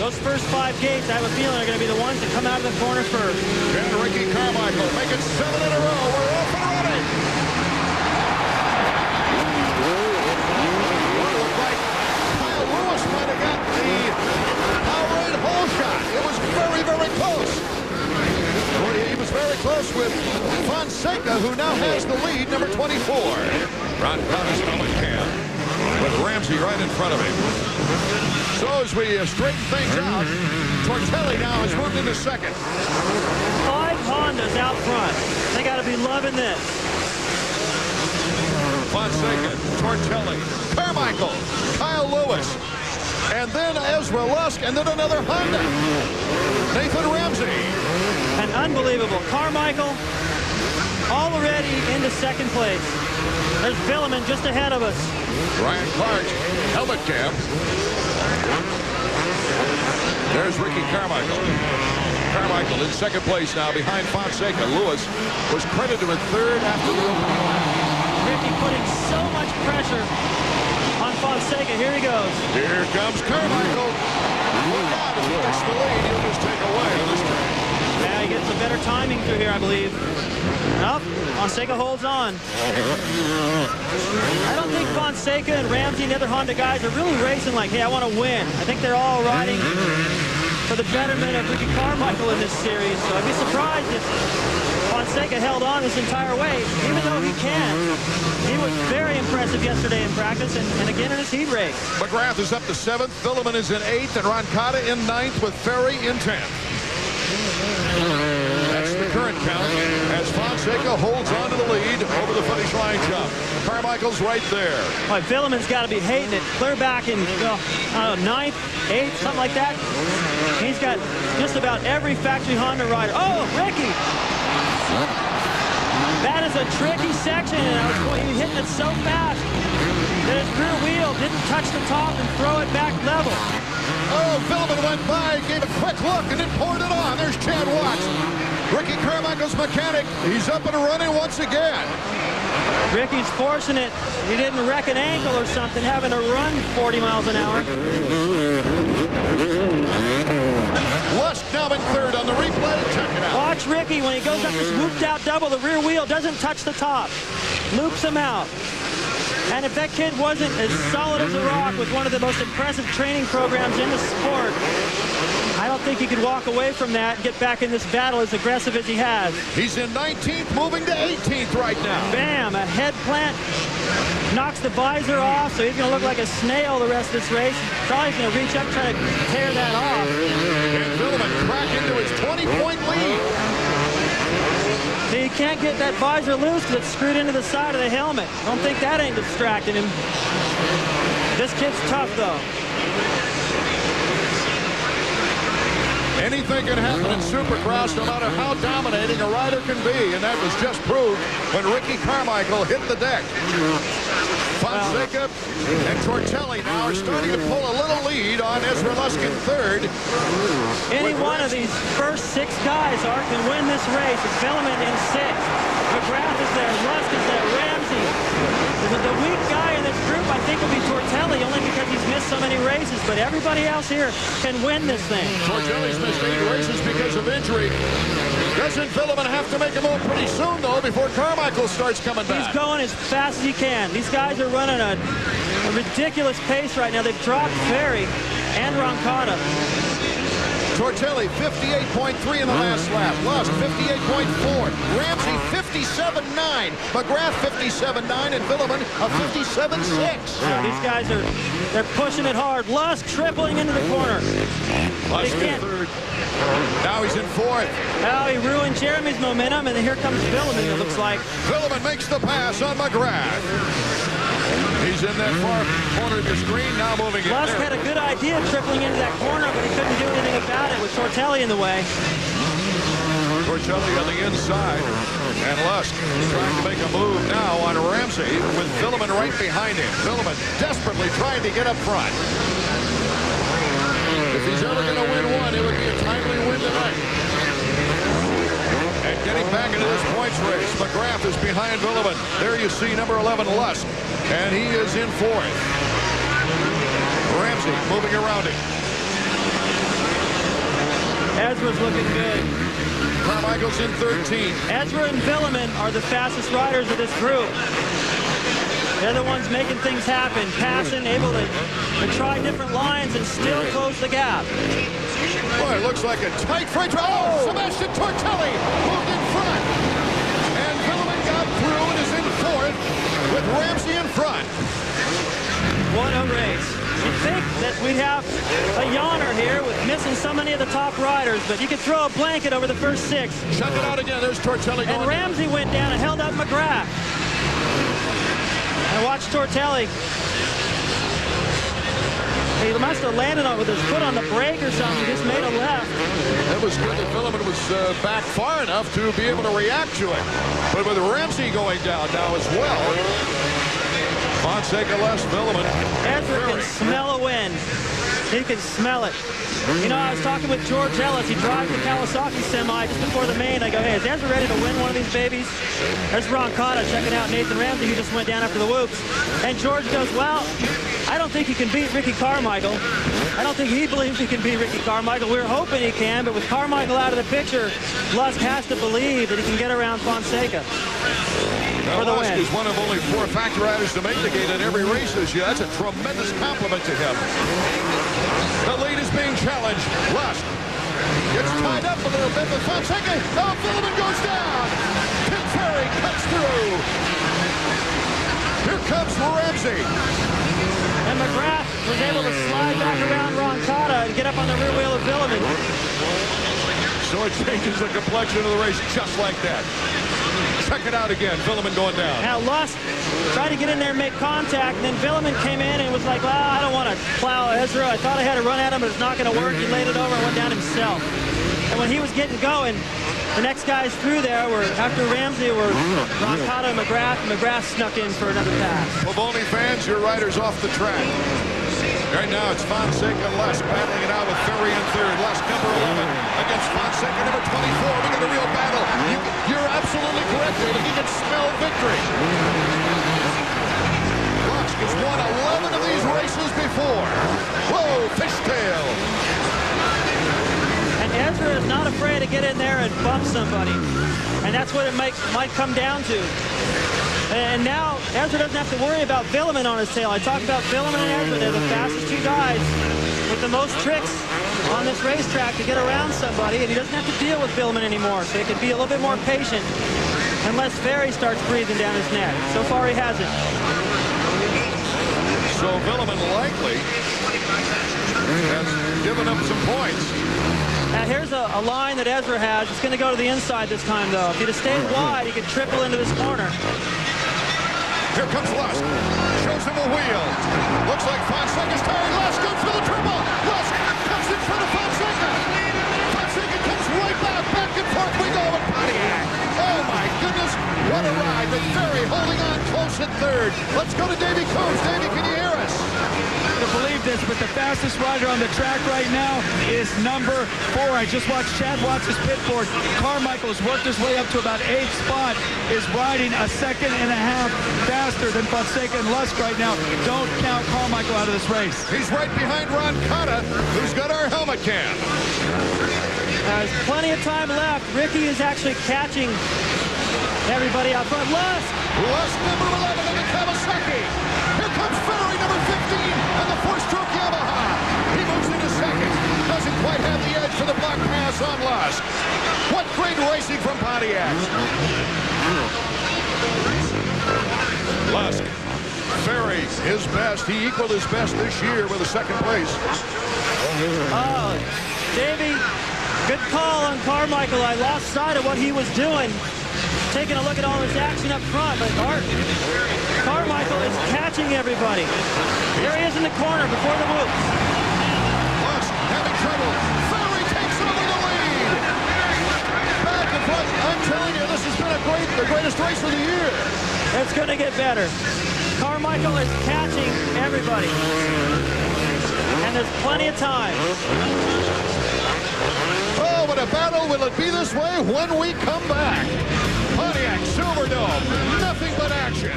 Those first 5 gates, I have a feeling, are going to be the ones that come out of the corner first. And Ricky Carmichael making 7 in a row. We're off and running. Looked like Kyle Lewis might have got the Powerade hole shot. It was very, very close. He was very close with Fonseca, who now has the lead, number 24. Ron Connor's helmet cam with Ramsey right in front of him. So as we straighten things out, Tortelli now has moved into second. 5 Hondas out front. They got to be loving this. Fonseca, Tortelli, Carmichael, Kyle Lewis, and then Ezra Lusk, and then another Honda. Nathan Ramsey. And unbelievable. Carmichael already into second place. There's Vuillemin just ahead of us. Ryan Clark, helmet cam. There's Ricky Carmichael. Carmichael in second place now behind Fonseca. Lewis was credited with third after the opening lap. Ricky putting so much pressure on Fonseca. Here he goes. Here comes Carmichael. Look out, if he gets the lead, he'll just take away on this track. Now he gets some better timing through here, I believe. Nope, Fonseca holds on. I don't think Fonseca and Ramsey and the other Honda guys are really racing like, hey, I want to win. I think they're all riding for the betterment of Ricky Carmichael in this series. So I'd be surprised if Fonseca held on this entire way, even though he can. He was very impressive yesterday in practice and again in his heat race. McGrath is up to 7th. Vuillemin is in 8th, and Roncada in 9th with Ferry in 10th. That's the current count as Fonseca holds on to the lead over the finish line jump. Carmichael's right there. Boy, Vuillemin's got to be hating it. Clear back in 9th, 8th, something like that. He's got just about every factory Honda rider. Oh, Ricky! That is a tricky section, and he was hitting it so fast that his rear wheel didn't touch the top and throw it back level. Oh, Vuillemin went by, gave a quick look, and then poured it on. There's Chad Watts. Ricky Carmichael's mechanic. He's up and running once again. Ricky's fortunate he didn't wreck an ankle or something, having to run 40 miles an hour. Lusk now in third on the replay. Check it out. Watch Ricky when he goes up this whooped out double. The rear wheel doesn't touch the top. Loops him out. And if that kid wasn't as solid as a rock with one of the most impressive training programs in the sport, I don't think he could walk away from that and get back in this battle as aggressive as he has. He's in 19th, moving to 18th right now. Bam, a head plant knocks the visor off, so he's going to look like a snail the rest of this race. Probably going to reach up, try to tear that off. And Vuillemin crack into his 20-point lead. See, he can't get that visor loose because it's screwed into the side of the helmet. I don't think that ain't distracting him. This kid's tough, though. Anything can happen in Supercross, no matter how dominating a rider can be, and that was just proved when Ricky Carmichael hit the deck. Fonseca and Tortelli now are starting to pull a little lead on Ezra Lusk in third. Any one of these first 6 guys can win this race. It's Vuillemin in 6th. McGrath is there. Lusk is there. Ramsey. The weak guy in this group, I think, will be Tortelli, only because he's missed so many races. But everybody else here can win this thing. Tortelli's missed 8 races because of injury. Doesn't Vuillemin have to make a move pretty soon, though, before Carmichael starts coming back? He's going as fast as he can. These guys are running a ridiculous pace right now. They've dropped Ferry and Roncada. Tortelli, 58.3 in the last lap. Lusk, 58.4. Ramsey, 57.9. McGrath, 57.9. And Vuillemin, a 57.6. Yeah, these guys they're pushing it hard. Lusk tripling into the corner. Lusk in third. Now he's in fourth. Now he ruined Jeremy's momentum, and here comes Vuillemin, it looks like. Vuillemin makes the pass on McGrath. He's in that far corner of the screen, now moving in. Lusk had a good idea tripling into that corner, but he couldn't do anything about it with Tortelli in the way. Tortelli on the inside, and Lusk trying to make a move now on Ramsey with Vuillemin right behind him. Vuillemin desperately trying to get up front. If he's ever going to win one, it would be a timely win tonight. And getting back into this points race, McGrath is behind Vuillemin. There you see number 11, Lusk, and he is in fourth. Ramsey moving around him. Ezra's looking good. Carmichael's in 13. Ezra and Vuillemin are the fastest riders of this group. They're the ones making things happen, passing, able to try different lines and still close the gap. Boy, it looks like a tight freight. Oh, Sebastian Tortelli moved in front. And Vuillemin got through and is in fourth with Ramsey in front. What a race. You'd think that we'd have a yawner here with missing so many of the top riders, but you could throw a blanket over the first 6. Check it out again. There's Tortelli going. And Ramsey went down and held up McGrath. And watch Tortelli. He must have landed on with his foot on the brake or something. He just made a left. It was good that Vuillemin was back far enough to be able to react to it. But with Ramsey going down now as well, Fonseca, Lusk, Vuillemin. Ezra can smell a wind. He can smell it. You know, I was talking with George Ellis. He drives the Kawasaki semi just before the main. I go, hey, is Ezra ready to win one of these babies? There's Ron Cotta checking out Nathan Ramsey, who just went down after the whoops. And George goes, well, I don't think he can beat Ricky Carmichael. I don't think he believes he can beat Ricky Carmichael. We're hoping he can, but with Carmichael out of the picture, Lusk has to believe that he can get around Fonseca. Lusk is one of only 4 factor riders to make the gate in every race this year. That's a tremendous compliment to him. The lead is being challenged. Lusk gets tied up a little bit, but Fonseca, Vuillemin goes down. Ferry cuts through. Here comes Ramsey. And McGrath was able to slide back around Ron Cotta and get up on the rear wheel of Vuillemin. So it changes the complexion of the race just like that. Check it out again. Vuillemin going down. Now Lusk tried to get in there and make contact, and then Vuillemin came in and was like, well, I don't want to plow Ezra. I thought I had to run at him, but it's not going to work. He laid it over and went down himself. And when he was getting going, the next guys through there were, after Ramsey, were Ron Cotta and McGrath. And McGrath snuck in for another pass. Pavoni fans, your rider's off the track. Right now, it's Fonseca and Lusk battling it out with Ferry in third. Lusk, number 11, against Fonseca, number 24. Look at the real battle. You're absolutely correct, David. You can smell victory. Lusk has won 11 of these races before. Whoa, fishtail. And Ezra is not afraid to get in there and bump somebody. And that's what it might come down to. And now Ezra doesn't have to worry about Vuillemin on his tail. I talked about Vuillemin and Ezra. They're the fastest 2 guys with the most tricks on this racetrack to get around somebody, and he doesn't have to deal with Vuillemin anymore, so he can be a little bit more patient unless Ferry starts breathing down his neck. So far he hasn't. So Vuillemin likely has given up some points. Now here's a line that Ezra has. It's going to go to the inside this time, though. If he'd have stayed wide, he could triple into this corner. Here comes Lusk. Shows him a wheel. Looks like Fonseca's tired. Lusk goes for the triple. Lusk comes in front of Fonseca. Fonseca comes right back and forth we go with Pontiac. Oh my goodness, what a ride. But Ferry holding on close at third. Let's go to Davey Coombs. Davey, can you hear us? To believe this, but the fastest rider on the track right now is number 4. I just watched Chad Watts' pit board. Carmichael has worked his way up to about 8th spot, is riding a 1.5 seconds faster than Fonseca and Lusk right now. Don't count Carmichael out of this race. He's right behind Ron Cotta, who's got our helmet cam. There's plenty of time left. Ricky is actually catching everybody out front. Lusk! Lusk, number 11 in the Kawasaki. Here comes Ferry, number 15, and the 4-stroke Yamaha. He moves into second. Doesn't quite have the edge for the block pass on Lusk. What great racing from Pontiac. Lusk, Ferry, his best. He equaled his best this year with a 2nd place. Oh, Davey, good call on Carmichael. I lost sight of what he was doing. Taking a look at all this action up front, but Carmichael is catching everybody. There he is in the corner before the whoops. Lusk having trouble. Ferry takes over the lead. Back and forth. I'm telling you, this has been the greatest race of the year. It's going to get better. Carmichael is catching everybody. And there's plenty of time. Oh, what a battle. Will it be this way when we come back? Pontiac Silverdome, nothing but action.